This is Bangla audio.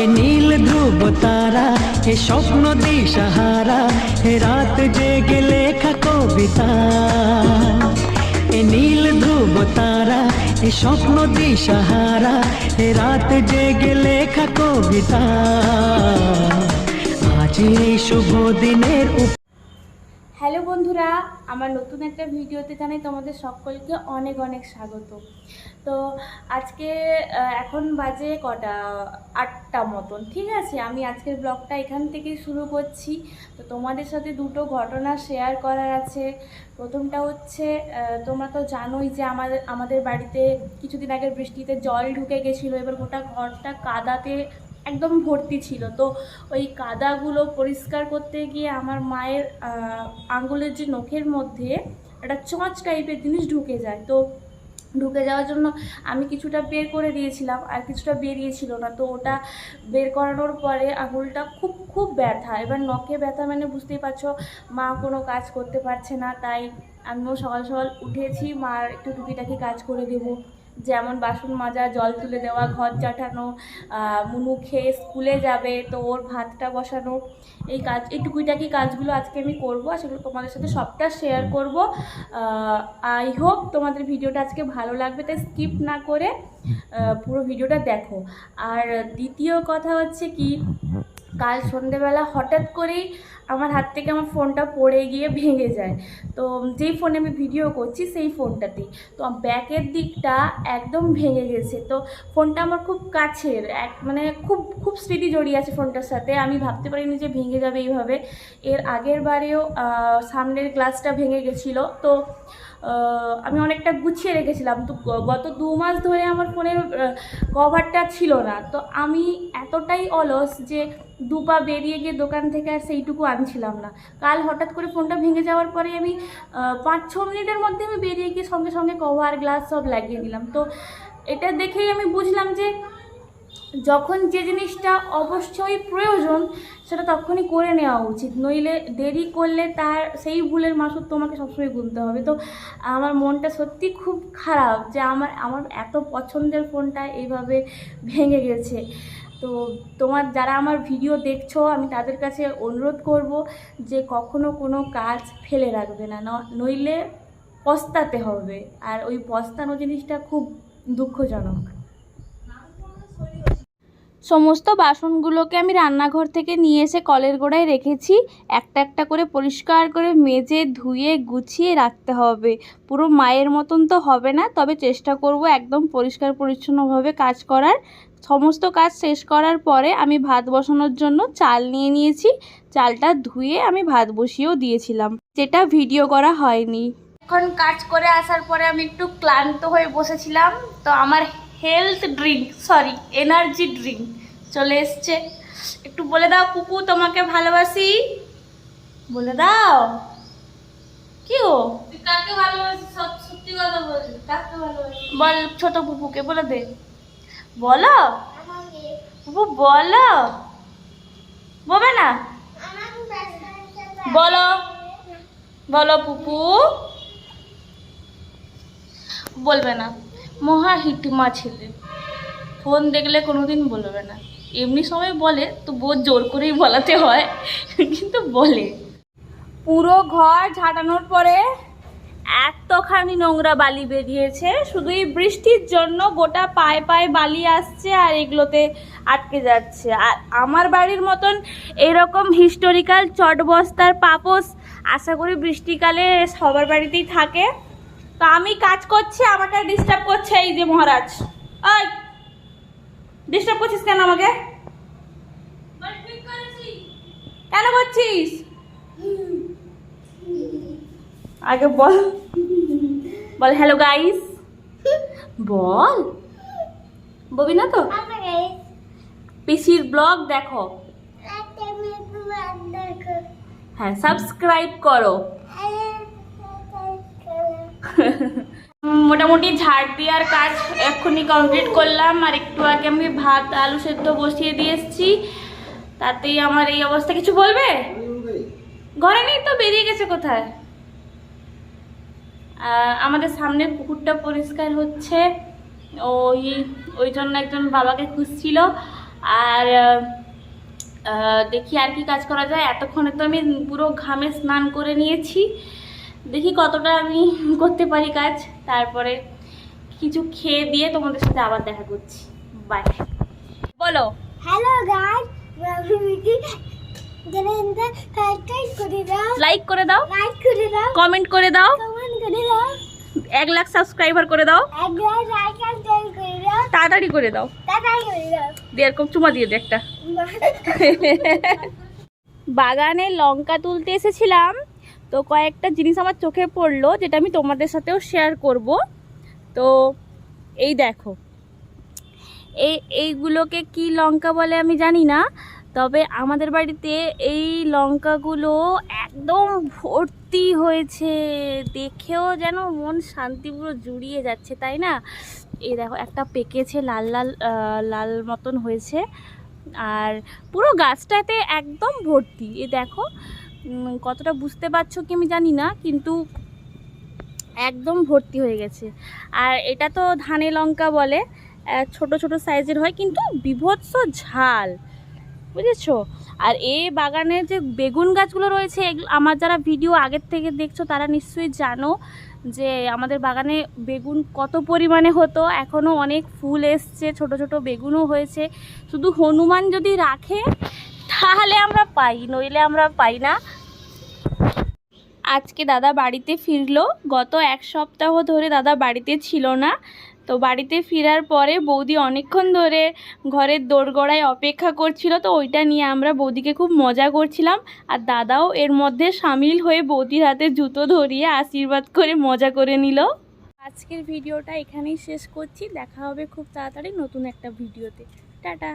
এ নীল ধ্রুব তারা, হে স্বপ্ন দিশাহারা, হে রাত জেগে লেখা কবিতা। এ নীল ধ্রুব তারা, হে স্বপ্ন দিশাহারা, হে রাত জেগে লেখা কবিতা। আজ এই শুভ দিনের হ্যালো বন্ধুরা, আমার নতুন একটা ভিডিওতে জানাই তোমাদের সকলকে অনেক অনেক স্বাগত। তো আজকে এখন বাজে কটা 8টা মতন, ঠিক আছে। আমি আজকের ব্লগটা এখান থেকে শুরু করছি। তো তোমাদের সাথে দুটো ঘটনা শেয়ার করার আছে। প্রথমটা হচ্ছে, তোমরা তো জানোই যে আমাদের বাড়িতে কিছুদিন আগে বৃষ্টিতে জল ঢুকে গেছিলো। এবার গোটা ঘরটা কাদাতে একদম ভর্তি ছিল। তো ওই কাদাগুলো পরিষ্কার করতে গিয়ে আমার মায়ের আঙ্গুলের যে নখের মধ্যে একটা চোঁচ টাইপের জিনিস ঢুকে যায়। তো ঢুকে যাওয়ার জন্য আমি কিছুটা বের করে দিয়েছিলাম, আর কিছুটা বেরিয়েছিল না। তো ওটা বের করানোর পরে আঙুলটা খুব খুব ব্যথা। এবার নখে ব্যথা মানে বুঝতেই পারছো, মা কোনো কাজ করতে পারছে না। তাই আমিও সকাল সকাল উঠেছি, মার একটু টুকিটাকি কাজ করে দেবো, যেমন বাসন মাজা, জল তুলে দেওয়া, ঘর চাটানো, মুনু খেয়ে স্কুলে যাবে তো ওর ভাতটা বসানো, এই কাজ, এই টুকিটাকি কাজগুলো আজকে আমি করবো। আর সেগুলো তোমাদের সাথে সবটা শেয়ার করব। আই হোপ তোমাদের ভিডিওটা আজকে ভালো লাগবে, তাই স্কিপ না করে পুরো ভিডিওটা দেখো। আর দ্বিতীয় কথা হচ্ছে কি, কাল সন্ধেবেলা হঠাৎ করেই আমার হাত থেকে আমার ফোনটা পড়ে গিয়ে ভেঙে যায়। তো যেই ফোনে আমি ভিডিও করছি সেই ফোনটাতেই তো ব্যাকের দিকটা একদম ভেঙে গেছে। তো ফোনটা আমার খুব কাছের, মানে খুব খুব স্মৃতি জড়িয়ে আছে ফোনটার সাথে। আমি ভাবতে পারিনি যে ভেঙে যাবে এইভাবে। এর আগের বারেও সামনের গ্লাসটা ভেঙে গেছিলো। তো আমি অনেকটা গুছিয়ে রেখেছিলাম। তো গত 2 মাস ধরে আমার ফোনের কভারটা ছিল না। তো আমি এতটাই অলস যে 2 পা বেরিয়ে গিয়ে দোকান থেকে আর সেইটুকু আনছিলাম না। কাল হঠাৎ করে ফোনটা ভেঙে যাওয়ার পরে আমি 5-6 মিনিটের মধ্যে আমি বেরিয়ে গিয়ে সঙ্গে সঙ্গে কভার গ্লাস সব লাগিয়ে দিলাম। তো এটা দেখেই আমি বুঝলাম যে যখন যে জিনিসটা অবশ্যই প্রয়োজন সেটা তখনই করে নেওয়া উচিত, নইলে দেরি করলে তার সেই ভুলের মাসুল তোমাকে সবসময় গুনতে হবে। তো আমার মনটা সত্যি খুব খারাপ যে আমার এত পছন্দের ফোনটা এইভাবে ভেঙে গেছে। তো যারা আমার ভিডিও দেখছো, আমি তাদের কাছে অনুরোধ করব যে কখনো কোনো কাজ ফেলে রাখবে না, নইলে পস্তাতে হবে। আর ওই পস্তানো জিনিসটা খুব দুঃখজনক। সমস্ত বাসনগুলোকে আমি রান্নাঘর থেকে নিয়ে এসে কলের গোড়ায় রেখেছি। একটা একটা করে পরিষ্কার করে মেজে ধুয়ে গুছিয়ে রাখতে হবে। পুরো মায়ের মতন তো হবে না, তবে চেষ্টা করব একদম পরিষ্কার পরিচ্ছন্নভাবে কাজ করার। সমস্ত কাজ শেষ করার পরে আমি ভাত বসানোর জন্য চাল নিয়ে নিয়েছি। চালটা ধুয়ে আমি ভাত বসিয়েও দিয়েছিলাম, যেটা ভিডিও করা হয়নি। এখন কাজ করে আসার পরে আমি একটু ক্লান্ত হয়ে বসেছিলাম। তো আমার health drink, sorry energy drink চলে এসছে। একটু বলে দাও পুপু, তোমাকে ভালোবাসি বলে দাও। কি ও কাকে ভালোবাসি? সত্যি কথা বল, কাকে ভালোবাসি বল, ছোট পুপুকে বলে দে। বলো পুপু, বলো। বলবে না? বলো বলো পুপু। বলবে না, মহা হিটমা ছেলে, ফোন দেখলে কোনোদিন বলবে না। এমনি সময় বলে তো বহুত জোর করেই বলাতে হয়, কিন্তু বলে। পুরো ঘর ঝাঁটানোর পরে এতখানি নোংরা বালি বেরিয়েছে, শুধু এই বৃষ্টির জন্য গোটা পায়ে পায়ে বালি আসছে আর এগুলোতে আটকে যাচ্ছে। আর আমার বাড়ির মতন এরকম হিস্টোরিক্যাল চটবস্তার পাপোস আশা করি বৃষ্টিকালে সবার বাড়িতেই থাকে। তো আমি কাজ করছি, আমাকে ডিস্টার্ব করছে এই যে মহারাজ। ওই ডিস্টার্ব করছিস কেন আমাকে? কেন করছিস? আগে বল, বল হ্যালো গাইস, বল। বলবি না তো? পিসির ব্লগ দেখো, হ্যাঁ সাবস্ক্রাইব করো। মোটামুটি ঝাড় দেওয়ার কাজ এক্ষুনি কমপ্লিট করলাম। আর একটু আগে আমি ভাত আলু সেদ্ধ বসিয়ে দিয়ে এসেছি, তাতেই আমার এই অবস্থা। কিছু বলবে? ঘরে নেই তো, বেরিয়ে গেছে কোথায়। আমাদের সামনের পুকুরটা পরিষ্কার হচ্ছে, ওই জন্য একজন বাবাকে খুঁজছিল। আর দেখি আর কি কাজ করা যায়। এতক্ষণে তো আমি পুরো ঘামে স্নান করে নিয়েছি, দেখি কতটা আমি করতে পারি কাজ। তারপরে কিছু খেয়ে দিয়ে তোমাদের সাথে আবার দেখা করছি। বাই। বলো। হ্যালো গাইস, লাইক করে দাও, লাইক করে দাও, কমেন্ট করে দাও, কমেন্ট করে দাও, 1 লাখ সাবস্ক্রাইবার করে দাও, একবার লাইক এন্ড শেয়ার করে দাও, তাড়াতাড়ি করে দাও, তাড়াতাড়ি করে দাও। দিয়ে এরকম চুমা দিয়ে দে একটা। বাগানে লঙ্কা তুলতে এসেছিলাম, তো কয়েকটা জিনিস আমার চোখে পড়লো যেটা আমি তোমাদের সাথেও শেয়ার করব। তো এই দেখো, এইগুলোকে কি লঙ্কা বলে আমি জানি না, তবে আমাদের বাড়িতে এই লঙ্কাগুলো একদম ভর্তি হয়েছে, দেখেও যেন মন শান্তি পুরো জুড়িয়ে যাচ্ছে, তাই না? এই দেখো একটা পেকেছে, লাল লাল লাল মতন হয়েছে, আর পুরো গাছটাতে একদম ভর্তি। এই দেখো, কতটা বুঝতে পারছো কি আমি জানি না, কিন্তু একদম ভর্তি হয়ে গেছে। আর এটা তো ধানে লঙ্কা বলে, ছোট ছোট সাইজের হয়, কিন্তু বিভৎস ঝাল, বুঝেছো? আর এই বাগানের যে বেগুন গাছগুলো রয়েছে, আমার যারা ভিডিও আগের থেকে দেখছো তারা নিশ্চয়ই জানো যে আমাদের বাগানে বেগুন কত পরিমাণে হতো। এখনও অনেক ফুল এসছে, ছোট ছোট বেগুনও হয়েছে। শুধু হনুমান যদি রাখে তাহলে আমরা পাই, নইলে আমরা পাই না। আজকে দাদা বাড়িতে ফিরলো, গত 1 সপ্তাহ ধরে দাদা বাড়িতে ছিল না। তো বাড়িতে ফেরার পরে বৌদি অনেকক্ষণ ধরে ঘরের দোরগোড়ায় অপেক্ষা করছিল, তো ওইটা নিয়ে আমরা বৌদিকে খুব মজা করছিলাম। আর দাদাও এর মধ্যে সামিল হয়ে বৌদির হাতে জুতো ধরিয়ে আশীর্বাদ করে মজা করে নিল। আজকের ভিডিওটা এখানেই শেষ করছি, দেখা হবে খুব তাড়াতাড়ি নতুন একটা ভিডিওতে। টাটা।